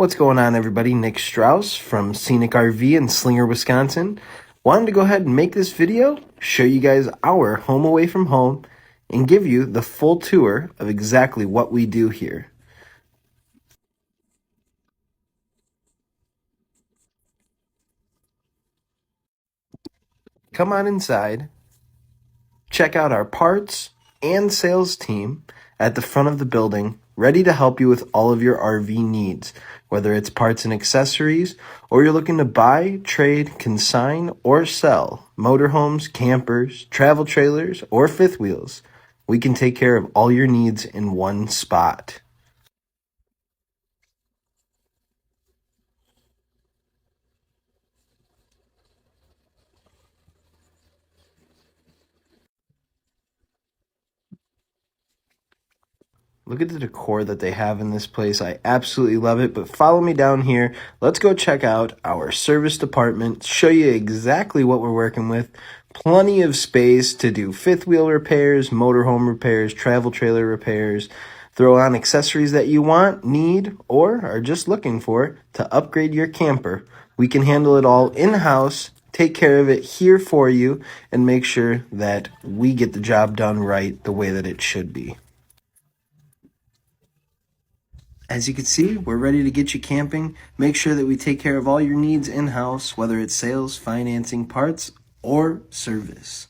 What's going on, everybody? Nick Strauss from Scenic RV in Slinger, Wisconsin. Wanted to go ahead and make this video, show you guys our home away from home, and give you the full tour of exactly what we do here. Come on inside, check out our parts and sales team at the front of the building, ready to help you with all of your RV needs, whether it's parts and accessories, or you're looking to buy, trade, consign, or sell motorhomes, campers, travel trailers, or fifth wheels. We can take care of all your needs in one spot. Look at the decor that they have in this place. I absolutely love it, but follow me down here. Let's go check out our service department, show you exactly what we're working with. Plenty of space to do fifth wheel repairs, motorhome repairs, travel trailer repairs, throw on accessories that you want, need, or are just looking for to upgrade your camper. We can handle it all in-house, take care of it here for you, and make sure that we get the job done right the way that it should be. As you can see, we're ready to get you camping. Make sure that we take care of all your needs in-house, whether it's sales, financing, parts, or service.